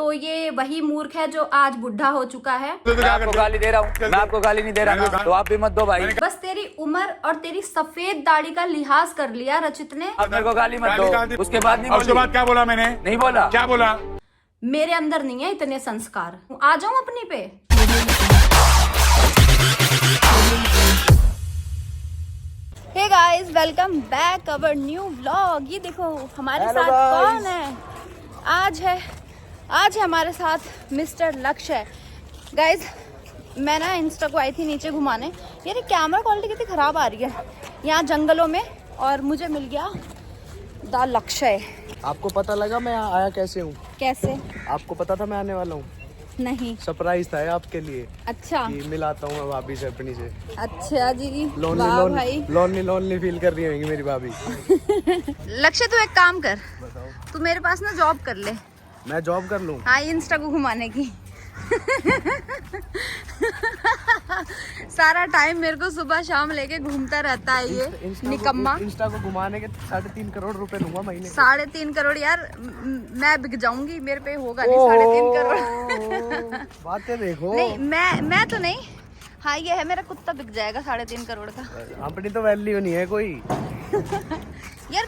तो ये वही मूर्ख है जो आज बुढ़ा हो चुका है। मैं आपको गाली दे रहा हूँ, मैं आपको गाली नहीं दे रहा, तो आप भी मत दो भाई। बस तेरी उम्र और तेरी सफेद दाढ़ी का लिहाज कर लिया रचित ने। अब मेरे को गाली मत दो। उसके बाद नहीं, उसके बाद क्या बोला मैंने? नहीं बोला। क्या बोला? मेरे अंदर नहीं है इतने संस्कार। आ जाऊं अपनी पे। Hey guys, welcome back our new vlog. ये देखो हमारे Hello साथ guys. कौन है। आज है हमारे साथ मिस्टर लक्ष्य। गाइस, मैं ना इंस्टा को आई थी नीचे घुमाने। यार ये कैमरा क्वालिटी कितनी खराब आ रही है यहाँ जंगलों में, और मुझे मिल गया द लक्ष्य। आपको पता लगा मैं यहाँ आया कैसे हूँ? कैसे? आपको पता था मैं आने वाला हूँ? नहीं। सरप्राइज था आपके लिए अच्छा कि मिलाता हूँ मैं भाभी से अपनी से। अच्छा जी, वाह भाई। लोनली फील कर रही होंगी मेरी भाभी। लक्ष्य तू एक काम कर, तू मेरे पास ना जॉब कर ले। मैं जॉब कर लूँ? हाँ, इंस्टा को घुमाने की। सारा टाइम मेरे को सुबह शाम लेके घूमता रहता है ये निकम्मा। इंस्टा को घुमाने के 3.5 करोड़ रुपए दूंगा महीने के। 3.5 करोड़? यार मैं बिक जाऊंगी, मेरे पे होगा नहीं 3.5 करोड़। बातें देखो। नहीं, मैं तो नहीं। हाँ, ये है मेरा कुत्ता बिक जाएगा 3.5 करोड़ का। अपनी तो वैल्यू नहीं है कोई। यार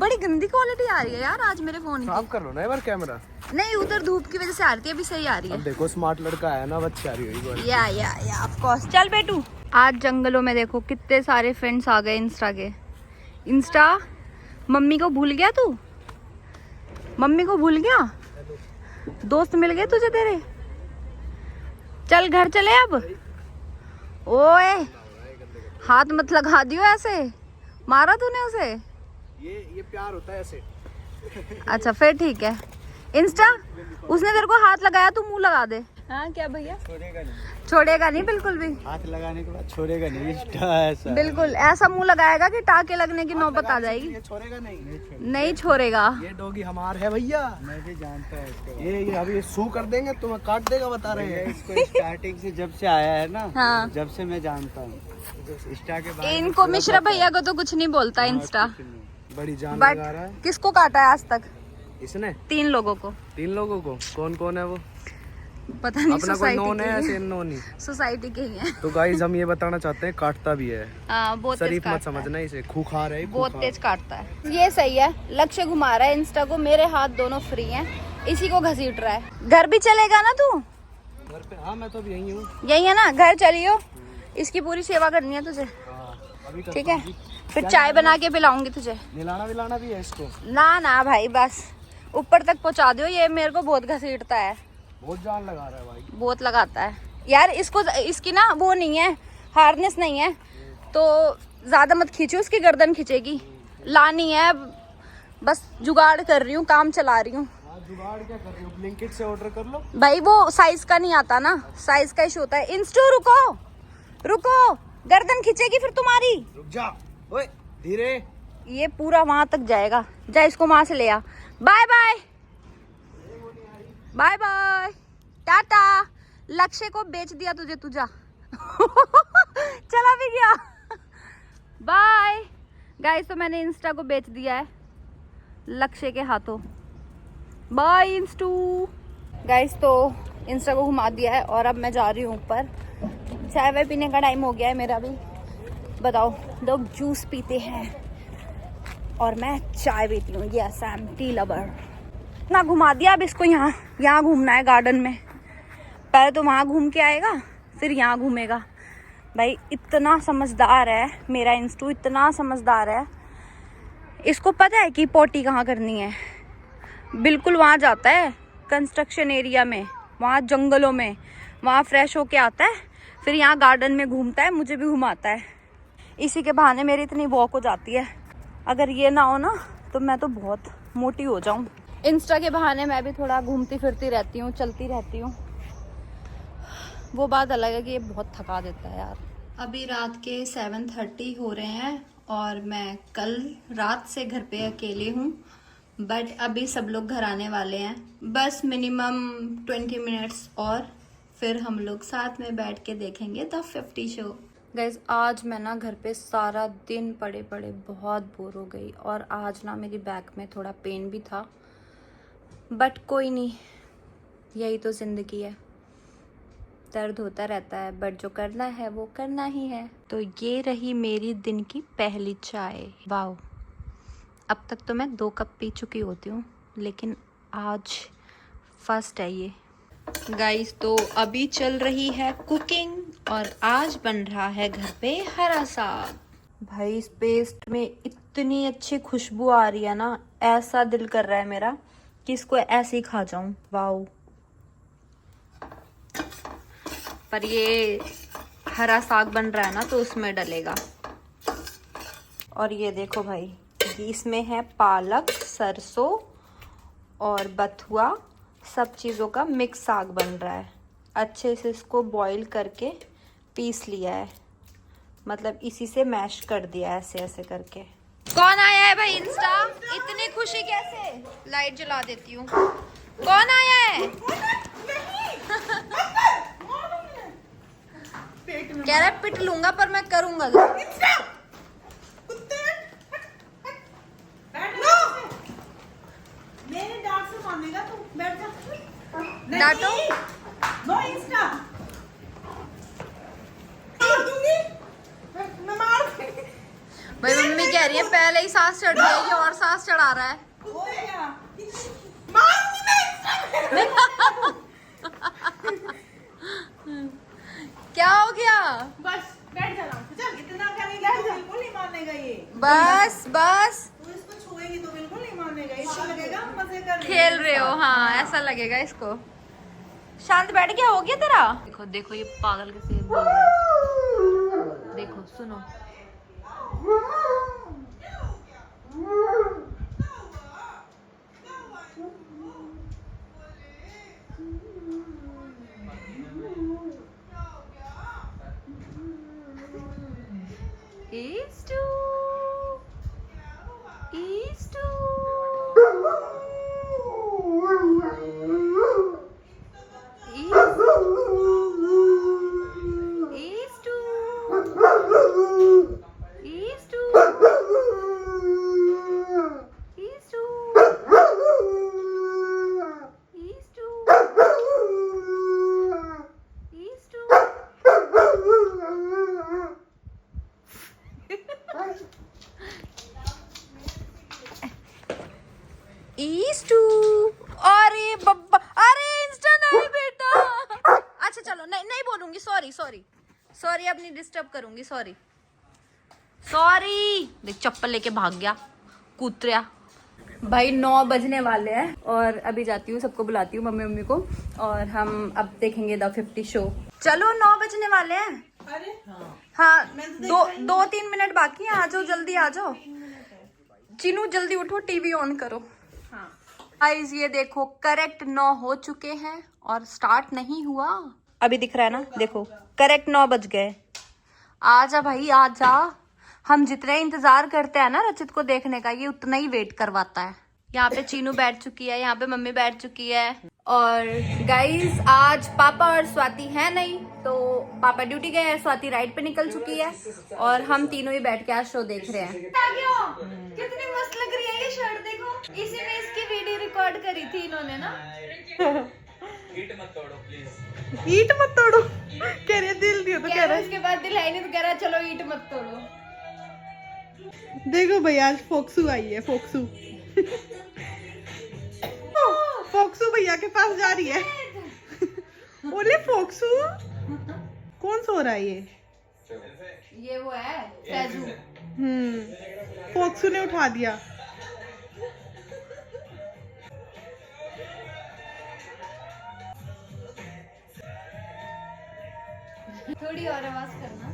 बड़ी गंदी क्वालिटी आ रही है यार आज मेरे फोन की। साफ कर लो ना एक बार कैमरा। नहीं, उधर धूप की वजह से आ रही थी, अभी सही आ रही है। अब देखो स्मार्ट लड़का है ना, अच्छी आ रही होगी। या ऑफ कोर्स। चल बेटू, आज जंगलों में देखो कितने सारे फ्रेंड्स आ गए इंस्टा के। इंस्टा मम्मी को भूल गया तू? मम्मी को भूल गया? दोस्त मिल गए तुझे तेरे? चल घर चले अब। ओए हाथ मत लगा दियो ऐसे, मारा तूने उसे? ये प्यार होता है ऐसे। अच्छा फिर ठीक है। इंस्टा उसने तेरे को हाथ लगाया, तू मुंह लगा दे। हाँ क्या भैया? छोड़ेगा नहीं बिल्कुल भी। हाथ लगाने के बाद छोड़ेगा नहीं। ऐसा बिल्कुल ऐसा मुंह लगाएगा कि टाके लगने की नौबत आ जाएगी। ये छोड़ेगा नहीं छोड़ेगा। ये डॉगी हमार है भैया। मैं भी जानता हूँ इसको। ये अभी ये सू कर देंगे तो मैं काट देगा, बता रहे हैं। इसको स्टार्टिंग से जब से आया है ना, हाँ। जब से मैं जानता हूँ इंस्टा के बारे में। इनको मिश्रा भैया को तो कुछ नहीं बोलता इंस्टा, बड़ी जान बट लगा रहा है। किसको काटा है आज तक? इसने 3 लोगों को। 3 लोगों को? कौन कौन है वो? पता नहीं, अपना कोई नोन है ऐसे नोन ही? सोसाइटी के ही है। तो गाइस हम ये बताना चाहते हैं काटता भी है। बहुत तेज शरीफ मत काटता है। समझना इसे, खूंखार है। बहुत तेज काटता है। ये सही है, लक्ष्य घुमा रहा है इंस्टा को, मेरे हाथ दोनों फ्री हैं, इसी को घसीट रहा है। घर भी चलेगा ना तू? घर पे? हाँ मैं तो अब यही हूँ। यही है ना, घर चलियो। इसकी पूरी सेवा करनी है तुझे, ठीक है? फिर चाय बना के पिलाऊंगी तुझे। निलाना विलाना भी है इसको? ना भाई, बस ऊपर तक पहुंचा दो। ये मेरे को बहुत घसीटता है, बहुत जान लगा रहा है भाई। बहुत लगाता है यार। इसकी ना वो नहीं है, हार्नेस नहीं है, तो ज्यादा मत खींचो, उसकी गर्दन खींचेगी। लानी है, बस जुगाड़ कर रही हूँ, काम चला रही हूँ। जुगाड़ क्या कर रही हो? ब्लिंकिट से ऑर्डर कर लो भाई, वो साइज का नहीं आता ना, साइज का इशू होता है। इंस्टू रुको, गर्दन खींचेगी फिर तुम्हारी। रुक जा, ओए धीरे। ये पूरा वहां तक जाएगा। जा इसको वहां से ले आ। Bye bye Tata. लक्ष्य को बेच दिया तुझे, तुझा। चला भी गया। बाय गाइस, तो मैंने इंस्टा को बेच दिया है लक्ष्य के हाथों। बाय इंस्टू। गाइस, तो इंस्टा को घुमा दिया है और अब मैं जा रही हूँ ऊपर। चाय वाय पीने का टाइम हो गया है मेरा भी। बताओ, लोग जूस पीते हैं और मैं चाय पीती हूँ। Yes, I am tea lover. ना घुमा दिया, अब इसको यहाँ घूमना है गार्डन में। पहले तो वहाँ घूम के आएगा, फिर यहाँ घूमेगा। भाई इतना समझदार है मेरा इंस्टू, इतना समझदार है। इसको पता है कि पोटी कहाँ करनी है। बिल्कुल वहाँ जाता है कंस्ट्रक्शन एरिया में, वहाँ जंगलों में, वहाँ फ्रेश होके आता है, फिर यहाँ गार्डन में घूमता है, मुझे भी घुमाता है। इसी के बहाने मेरी इतनी वॉक हो जाती है। अगर ये ना हो ना तो मैं तो बहुत मोटी हो जाऊं। इंस्टा के बहाने मैं भी थोड़ा घूमती फिरती रहती हूँ, चलती रहती हूँ। वो बात अलग है कि ये बहुत थका देता है यार। अभी रात के 7:30 हो रहे हैं और मैं कल रात से घर पे अकेले हूँ, बट अभी सब लोग घर आने वाले हैं। बस मिनिमम 20 मिनट्स और फिर हम लोग साथ में बैठ के देखेंगे द 50 शो। गाइज, आज मैं ना घर पे सारा दिन पड़े बहुत बोर हो गई, और आज ना मेरी बैक में थोड़ा पेन भी था, बट कोई नहीं, यही तो जिंदगी है, दर्द होता रहता है, बट जो करना है वो करना ही है। तो ये रही मेरी दिन की पहली चाय। वाह, अब तक तो मैं 2 कप पी चुकी होती हूँ, लेकिन आज फर्स्ट है ये। गाइस, तो अभी चल रही है कुकिंग और आज बन रहा है घर पे हरा साग। भाई, इस पेस्ट में इतनी अच्छी खुशबू आ रही है ना, ऐसा दिल कर रहा है मेरा कि इसको ऐसे ही खा जाऊं। वाओ। पर ये हरा साग बन रहा है ना, तो उसमें डलेगा। और ये देखो भाई, इसमें है पालक, सरसों और बथुआ, सब चीज़ों का मिक्स साग बन रहा है। अच्छे से इसको बॉईल करके पीस लिया है, मतलब इसी से मैश कर दिया है ऐसे ऐसे करके। कौन आया है भाई इंस्टा? इतनी खुशी कैसे? लाइट जला देती हूँ। कौन आया है? कह रहा है पिट लूंगा, पर मैं करूंगा। मेरे डांट से मानेगा तू, बैठ जा। डांटो। No Insta. मार दूंगी। मैं मार दूंगी। भाई मम्मी कह रही है पहले ही सांस चढ़ रही है, ये और सांस चढ़ा रहा है। मार दूंगी मैं इंस्टा। क्या हो गया? बस बैठ जा, चल। इतना करेगा तो बिल्कुल नहीं मानेगा ये। बस बस, तू इसको छुएगी तो बिल्कुल नहीं मानेगा। इसको लगेगा मजे कर रही है। खेल रहे हो, हाँ ऐसा लगेगा इसको। शांत बैठ गया, हो गया तेरा? देखो देखो, ये पागल कैसे बोल रहा है। देखो, सुनो। East to East to east to. अरे बब्बा, अरे इंस्टा नहीं बेटा। अच्छा चलो, नहीं नहीं बोलूंगी, सॉरी सॉरी सॉरी, अब नहीं डिस्टर्ब करूंगी, सॉरी सॉरी। देख, चप्पल लेके भाग गया कूतरिया। भाई 9 बजने वाले हैं और अभी जाती हूँ, सबको बुलाती हूँ, मम्मी को, और हम अब देखेंगे द 50 शो। चलो 9 बजने वाले हैं। अरे हाँ, 2-3 मिनट बाकी हैं, आ जाओ जल्दी, आ जाओ। चिनू जल्दी उठो, टीवी ऑन करो। गाइस, ये देखो करेक्ट 9 हो चुके हैं और स्टार्ट नहीं हुआ। अभी दिख रहा है ना, देखो करेक्ट 9 बज गए। आजा भाई आजा, हम जितना इंतजार करते हैं ना रचित को देखने का, ये उतना ही वेट करवाता है। यहाँ पे चीनू बैठ चुकी है, यहाँ पे मम्मी बैठ चुकी है। और गाइस, आज पापा और स्वाति है नहीं, तो पापा ड्यूटी गए हैं, स्वाति राइड पे निकल चुकी है और हम तीनों ही बैठ के आज शो देख रहे हैं। कितनी मस्त लग रही है ये शर्ट, देखो। इसी ने इसकी वीडियो रिकॉर्ड करी थी इन्होंने ना। ईट मत तोड़ो प्लीज। ईट मत तोड़ो कह रहे, दिल दियो तो कह रहा है। उसके बाद दिल है नहीं तो कह रहा है चलो ईट मत तोड़ो। देखो भैया, आज फोक्सू आई है, फोक्सू। फोक्सू भैया के पास जा रही है। बोले फोक्सू, कौन सो रहा है ये वो है फैजू। फोक्सू ने उठा दिया। थोड़ी और आवाज करना।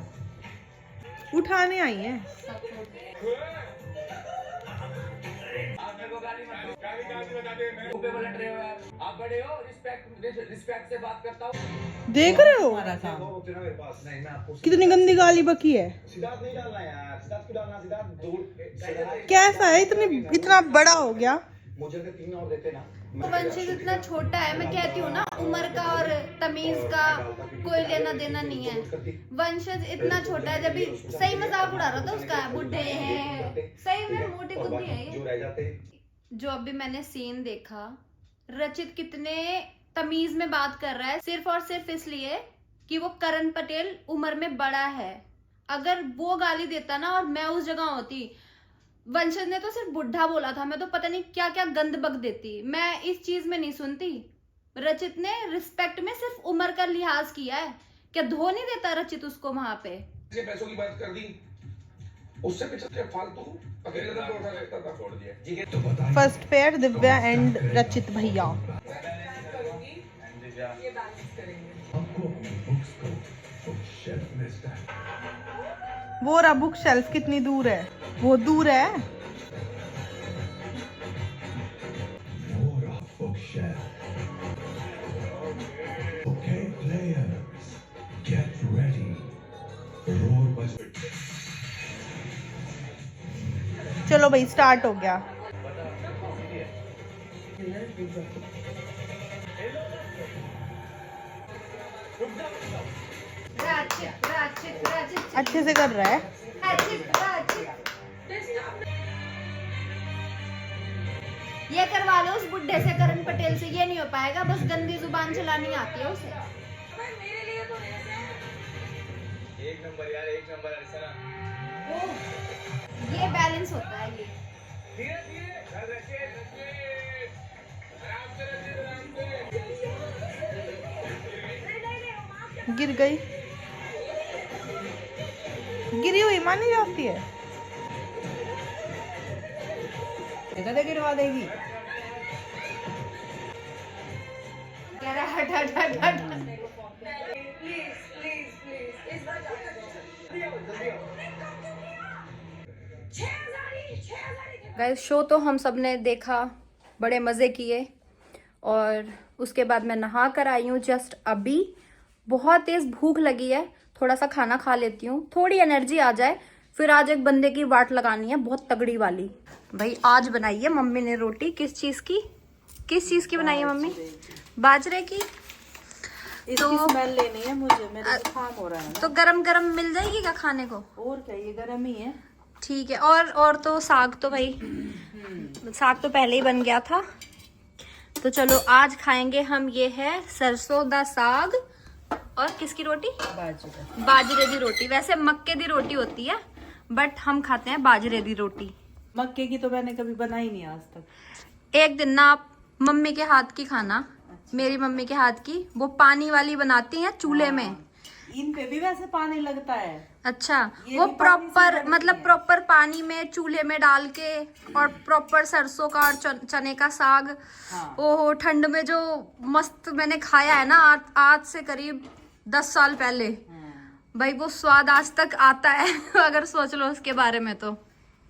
उठाने आई है। आप बड़े हो, रिस्पेक्ट से बात करता हूँ। देख रहे हो कितनी गंदी गाली बकी है। कैसा है, इतना बड़ा हो गया। मुझे 3 और देते ना। वंशित इतना छोटा है, मैं कहती हूँ ना, उम्र का और तमीज का कोई लेना देना नहीं है। वंशज इतना छोटा है, जब भी सही मजाक उड़ा रहा था उसका, बुढ़े हैं, सही में मोटी बुद्धि है ये। जो अभी मैंने सीन देखा, रचित कितने तमीज में बात कर रहा है सिर्फ और सिर्फ इसलिए कि वो करण पटेल उम्र में बड़ा है। अगर वो गाली देता ना और मैं उस जगह होती, वंशज ने तो सिर्फ बुढ़ा बोला था, मैं तो पता नहीं क्या क्या गंद बक देती। मैं इस चीज में नहीं सुनती। रचित ने रिस्पेक्ट में सिर्फ उम्र का लिहाज किया है। क्या धो नहीं देता रचित उसको वहां पे? पैसों की बात कर दी, उससे पिछले फालतू अकेले तो उठा लेता था, छोड़ दिया। फर्स्ट पेयर दिव्या एंड रचित भैया। वो रहा बुक शेल्फ, कितनी दूर है? वो दूर है। चलो भाई स्टार्ट हो गया। अच्छे से कर रहा है। ये करवा लो उस बुड्ढे से, करण पटेल से। ये नहीं हो पाएगा, बस गंदी जुबान चलानी आती है उसे। एक नंबर यार, एक नंबर ये बैलेंस होता है। ये गिर गई, गिरी हुई मानी जाती है। गिरवा देगी। कह रहा हट हट हट हट। गाइस शो तो हम सब ने देखा, बड़े मज़े किए और उसके बाद मैं नहा कर आई हूँ जस्ट अभी। बहुत तेज़ भूख लगी है, थोड़ा सा खाना खा लेती हूँ, थोड़ी एनर्जी आ जाए। फिर आज एक बंदे की वाट लगानी है, बहुत तगड़ी वाली। भाई आज बनाई है मम्मी ने रोटी। किस चीज़ की बनाई है मम्मी? बाजरे की। इसकी स्मेल लेनी है मुझे, मेरा जुकाम हो रहा है ना। तो गरम गरम मिल जाएगी क्या खाने को? और क्या, ये गरम ही है। ठीक है। और तो साग तो भाई साग तो पहले ही बन गया था। तो चलो आज खाएंगे हम। ये है सरसों दा साग और किसकी रोटी? बाजरे दी रोटी। वैसे मक्के दी रोटी होती है बट हम खाते हैं बाजरे दी रोटी। मक्के की तो मैंने कभी बनाई नहीं आज तक। एक दिन ना आप मम्मी के हाथ की खाना। मेरी मम्मी के हाथ की, वो पानी वाली बनाती हैं चूल्हे में। इन पे भी वैसे पानी लगता है। अच्छा, वो प्रॉपर मतलब प्रॉपर पानी में चूल्हे में डाल के और प्रॉपर सरसों का और चने का साग। ओहो, ठंड में जो मस्त मैंने खाया है ना आज से करीब 10 साल पहले। भाई वो स्वाद आज तक आता है अगर सोच लो उसके बारे में। तो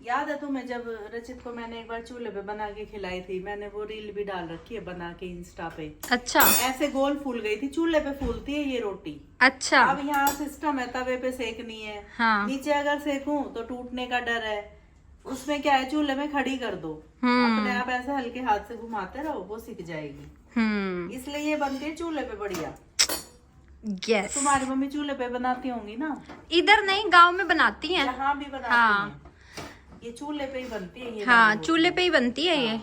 याद है तुम्हें जब रचित को मैंने एक बार चूल्हे पे बना के खिलाई थी? मैंने वो रील भी डाल रखी है बना के इंस्टा पे। अच्छा, ऐसे गोल फूल गई थी। चूल्हे पे फूलती है ये रोटी। अच्छा। अब यहाँ सिस्टम है, तवे पे सेकनी है। हाँ। नीचे अगर सेकूं तो टूटने का डर है। उसमें क्या है, चूल्हे में खड़ी कर दो, अपने आप ऐसे हल्के हाथ से घुमाते रहो, वो सिक जाएगी। इसलिए ये बनती है चूल्हे पे बढ़िया। यस। तुम्हारी मम्मी चूल्हे पे बनाती होंगी ना? इधर नहीं, गांव में बनाती हैं। यहाँ भी बनाती हैं। ये चूल्हे पे ही बनती है ये। हाँ, चूल्हे पे ही बनती है ये।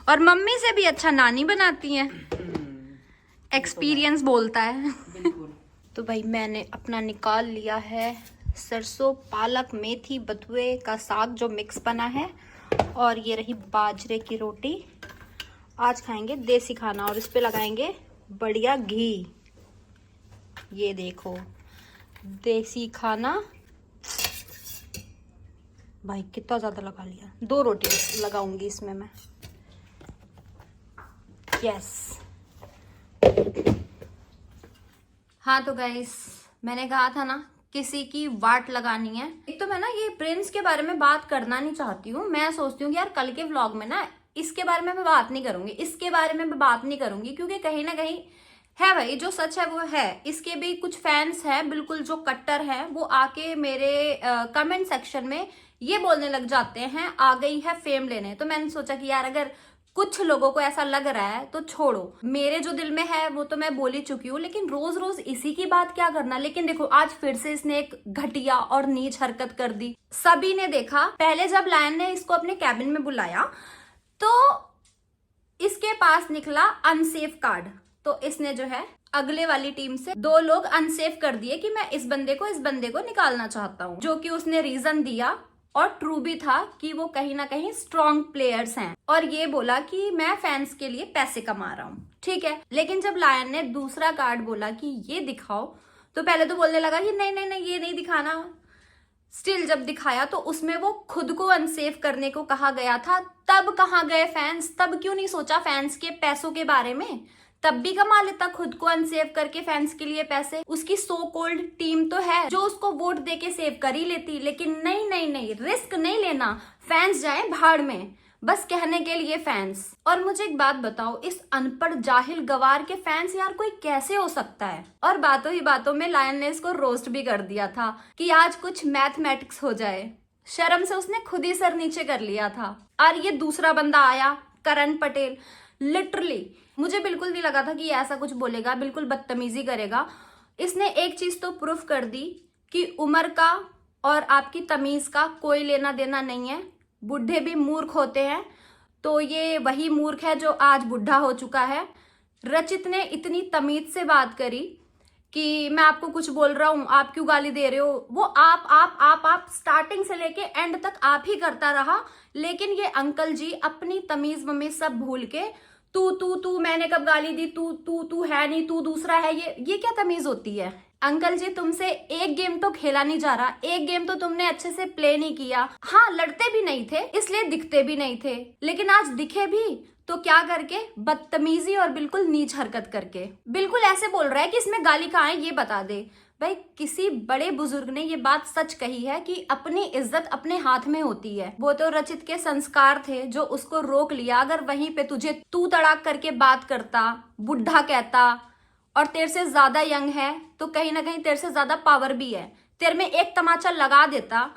और मम्मी से भी अच्छा नानी बनाती है। एक्सपीरियंस बोलता है। बिल्कुल। तो भाई मैंने अपना निकाल लिया है सरसों पालक मेथी बथुए का साग जो मिक्स बना है, और ये रही बाजरे की रोटी। आज खाएंगे देसी खाना और इस पे लगाएंगे बढ़िया घी। ये देखो देसी खाना। भाई कितना ज्यादा लगा लिया, 2 रोटी लगाऊंगी इसमें मैं। यस। हाँ तो गाइस, मैंने कहा था ना किसी की वाट लगानी है। एक तो मैं ना ये प्रिंस के बारे में बात करना नहीं चाहती हूँ। मैं सोचती हूँ कि यार कल के व्लॉग में ना इसके बारे में मैं बात नहीं करूंगी, इसके बारे में मैं बात नहीं करूंगी, क्योंकि कहीं ना कहीं है भाई जो सच है वो है। इसके भी कुछ फैंस हैं बिल्कुल जो कट्टर हैं, वो आके मेरे कमेंट सेक्शन में ये बोलने लग जाते हैं आ गई है फेम लेने। तो मैंने सोचा कि यार अगर कुछ लोगों को ऐसा लग रहा है तो छोड़ो, मेरे जो दिल में है वो तो मैं बोल ही चुकी हूँ, लेकिन रोज रोज इसी की बात क्या करना। लेकिन देखो आज फिर से इसने एक घटिया और नीच हरकत कर दी। सभी ने देखा, पहले जब लायन ने इसको अपने कैबिन में बुलाया तो इसके पास निकला अनसेफ कार्ड। तो इसने जो है अगले वाली टीम से 2 लोग अनसेफ कर दिए कि मैं इस बंदे को निकालना चाहता हूँ, जो कि उसने रीजन दिया और ट्रू भी था कि वो कहीं ना कहीं स्ट्रॉन्ग प्लेयर्स हैं, और ये बोला कि मैं फैंस के लिए पैसे कमा रहा हूँ, ठीक है। लेकिन जब लायन ने दूसरा कार्ड बोला कि ये दिखाओ, तो पहले तो बोलने लगा कि नहीं नहीं नहीं ये नहीं दिखाना। स्टिल जब दिखाया तो उसमें वो खुद को अनसेफ करने को कहा गया था। तब कहाँ गए फैंस? तब क्यों नहीं सोचा फैंस के पैसों के बारे में? तब भी कमा लेता खुद को अनसेव करके फैंस के लिए पैसे। उसकी सो कोल्ड टीम तो है जो उसको वोट देके सेव कर ही लेती, लेकिन नहीं नहीं नहीं, रिस्क नहीं लेना, फैंस जाए भाड़ में, बस कहने के लिए फैंस। और मुझे एक बात बताओ, इस अनपढ़ जाहिल गवार के फैंस यार कोई कैसे हो सकता है? और बातों ही बातों में लायन ने इसको रोस्ट भी कर दिया था कि आज कुछ मैथमेटिक्स हो जाए। शर्म से उसने खुद ही सर नीचे कर लिया था। और ये दूसरा बंदा आया, करण पटेल, लिटरली मुझे बिल्कुल नहीं लगा था कि ये ऐसा कुछ बोलेगा, बिल्कुल बदतमीजी करेगा। इसने एक चीज तो प्रूफ कर दी कि उम्र का और आपकी तमीज का कोई लेना देना नहीं है। बूढ़े भी मूर्ख होते हैं, तो ये वही मूर्ख है जो आज बुढ़ा हो चुका है। रचित ने इतनी तमीज से बात करी कि मैं आपको कुछ बोल रहा हूं, आप क्यों गाली दे रहे हो? वो आप स्टार्टिंग से लेके एंड तक आप ही करता रहा। लेकिन ये अंकल जी अपनी तमीज वमीज सब भूल के तू मैंने कब गाली दी, तू है नहीं, तू दूसरा है, ये क्या तमीज होती है? अंकल जी तुमसे एक गेम तो खेला नहीं जा रहा, एक गेम तो तुमने अच्छे से प्ले नहीं किया। हाँ, लड़ते भी नहीं थे इसलिए दिखते भी नहीं थे, लेकिन आज दिखे भी तो क्या करके? बदतमीजी और बिल्कुल नीच हरकत करके। बिल्कुल ऐसे बोल रहा है कि इसमें गाली कहाँ है, ये बता दे। भाई किसी बड़े बुजुर्ग ने ये बात सच कही है कि अपनी इज्जत अपने हाथ में होती है। वो तो रचित के संस्कार थे जो उसको रोक लिया। अगर वहीं पे तुझे तू तड़ाक करके बात करता, बुढ़ा कहता और तेरे से ज्यादा यंग है तो कहीं ना कहीं तेरे से ज्यादा पावर भी है, तेरे में एक तमाचा लगा देता,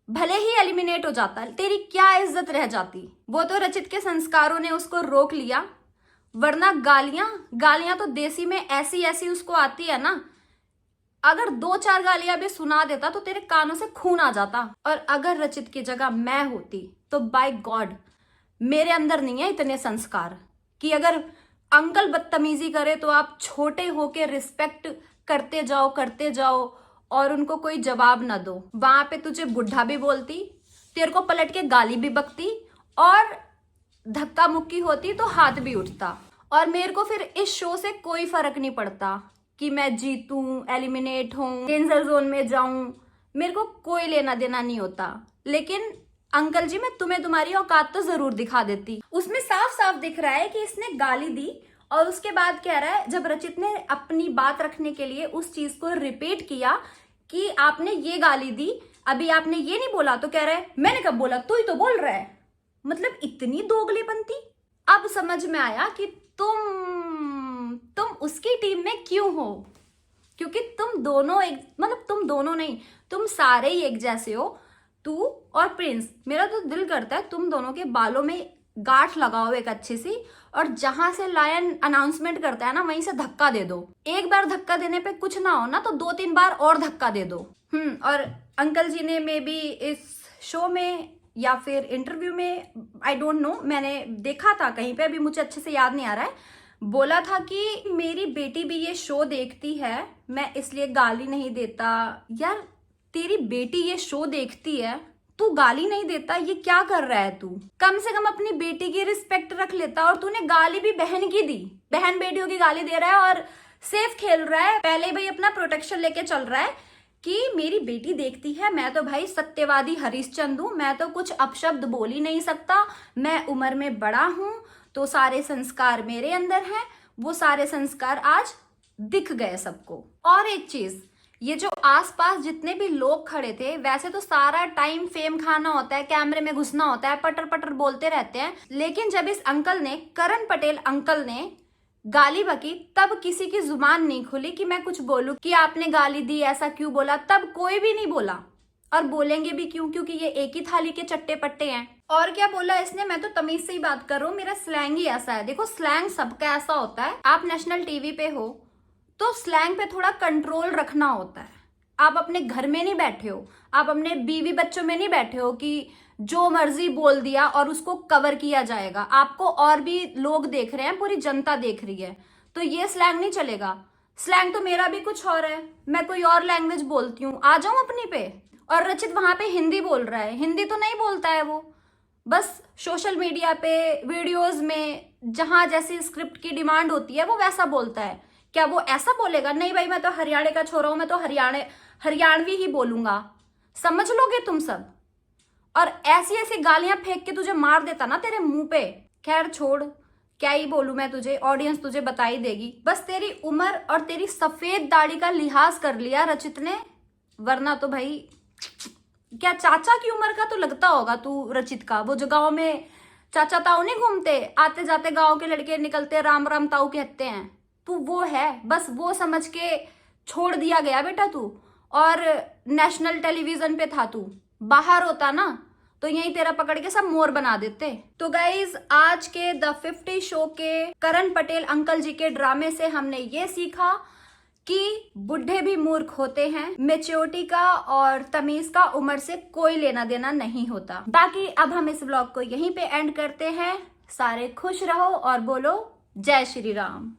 भले ही एलिमिनेट हो जाता, तेरी क्या इज्जत रह जाती? वो तो रचित के संस्कारों ने उसको रोक लिया, वरना गालियां तो देसी में ऐसी ऐसी उसको आती है ना, अगर 2-4 गालियां भी सुना देता तो तेरे कानों से खून आ जाता। और अगर रचित की जगह मैं होती तो बाय गॉड मेरे अंदर नहीं है इतने संस्कार कि अगर अंकल बदतमीजी करे तो आप छोटे होके रिस्पेक्ट करते जाओ और उनको कोई जवाब ना दो। वहां पे तुझे बुढ़ा भी बोलती, तेरे को पलट के गाली भी बकती और धक्का मुक्की होती तो हाथ भी उठता। और मेरे को फिर इस शो से कोई फर्क नहीं पड़ता कि मैं जीतूं, एलिमिनेट हूं, डेंजर जोन में जाऊं, मेरे को कोई लेना देना नहीं होता। लेकिन अंकल जी मैं तुम्हें तुम्हारी औकात तो जरूर दिखा देती। उसमें साफ साफ दिख रहा है कि इसने गाली दी और उसके बाद कह रहा है, जब रचित ने अपनी बात रखने के लिए उस चीज को रिपीट किया कि आपने ये गाली दी, अभी आपने ये नहीं बोला, तो कह रहा है मैंने कब बोला, तू ही तो बोल रहा है। मतलब इतनी दोगलीपंती। अब समझ में आया कि तुम उसकी टीम में क्यों हो, क्योंकि तुम दोनों एक, मतलब तुम दोनों नहीं, तुम सारे ही एक जैसे हो, तू और प्रिंस। मेरा तो दिल करता है तुम दोनों के बालों में गांठ लगाओ एक अच्छी सी, और जहां से लायन अनाउंसमेंट करता है ना वहीं से धक्का दे दो। एक बार धक्का देने पे कुछ ना हो ना तो 2-3 बार और धक्का दे दो। और अंकल जी ने मे बी इस शो में या फिर इंटरव्यू में, आई डोंट नो, मैंने देखा था कहीं पे, अभी मुझे अच्छे से याद नहीं आ रहा है, बोला था कि मेरी बेटी भी ये शो देखती है, मैं इसलिए गाली नहीं देता। यार तेरी बेटी ये शो देखती है, तू गाली नहीं देता, ये क्या कर रहा है तू? कम से कम अपनी बेटी की रिस्पेक्ट रख लेता। और तूने गाली भी बहन की दी, बहन बेटियों की गाली दे रहा है और सेफ खेल रहा है। पहले भाई अपना प्रोटेक्शन लेके चल रहा है कि मेरी बेटी देखती है, मैं तो भाई सत्यवादी हरिश्चंद्र हूं, मैं तो कुछ अपशब्द बोल ही नहीं सकता, मैं उम्र में बड़ा हूं तो सारे संस्कार मेरे अंदर हैं। वो सारे संस्कार आज दिख गए सबको। और एक चीज, ये जो आसपास जितने भी लोग खड़े थे, वैसे तो सारा टाइम फेम खाना होता है, कैमरे में घुसना होता है, पटर पटर बोलते रहते हैं, लेकिन जब इस अंकल ने, करण पटेल अंकल ने गाली बकी, तब किसी की जुबान नहीं खुली कि मैं कुछ बोलूं कि आपने गाली दी, ऐसा क्यों बोला। तब कोई भी नहीं बोला और बोलेंगे भी क्यों, क्योंकि ये एक ही थाली के चट्टे पट्टे हैं। और क्या बोला इसने, मैं तो तमीज से ही बात कर रहा हूँ, मेरा स्लैंग ही ऐसा है। देखो स्लैंग सबका ऐसा होता है, आप नेशनल टीवी पे हो तो स्लैंग पे थोड़ा कंट्रोल रखना होता है। आप अपने घर में नहीं बैठे हो, आप अपने बीवी बच्चों में नहीं बैठे हो कि जो मर्जी बोल दिया और उसको कवर किया जाएगा। आपको और भी लोग देख रहे हैं, पूरी जनता देख रही है, तो ये स्लैंग नहीं चलेगा। स्लैंग तो मेरा भी कुछ और है, मैं कोई और लैंग्वेज बोलती हूँ, आ जाऊं अपनी पे। और रचित वहां पे हिंदी बोल रहा है, हिंदी तो नहीं बोलता है वो, बस सोशल मीडिया पे वीडियोस में जहां जैसी स्क्रिप्ट की डिमांड होती है वो वैसा बोलता है। क्या वो ऐसा बोलेगा? नहीं भाई, मैं तो हरियाणा का छोरा हूं, मैं तो हरियाणवी ही बोलूंगा। समझ लोगे तुम सब। और ऐसी ऐसी गालियां फेंक के तुझे मार देता ना तेरे मुंह पे। खैर छोड़, क्या ही बोलूं मैं तुझे, ऑडियंस तुझे बता ही देगी। बस तेरी उम्र और तेरी सफेद दाढ़ी का लिहाज कर लिया रचित ने, वरना तो भाई क्या चाचा की उम्र का तो लगता होगा तू रचित का। वो जो गांव में चाचा ताऊ नहीं घूमते, आते जाते गांव के लड़के निकलते राम राम ताऊ कहते हैं, तू वो है। बस वो समझ के छोड़ दिया गया बेटा तू। और नेशनल टेलीविजन पे था तू, बाहर होता ना तो यही तेरा पकड़ के सब मोर बना देते। तो गाइज, आज के द 50 शो के करण पटेल अंकल जी के ड्रामे से हमने ये सीखा कि बुढ़े भी मूर्ख होते हैं। मैच्योरिटी का और तमीज का उम्र से कोई लेना देना नहीं होता। बाकी अब हम इस व्लॉग को यहीं पे एंड करते हैं। सारे खुश रहो और बोलो जय श्री राम।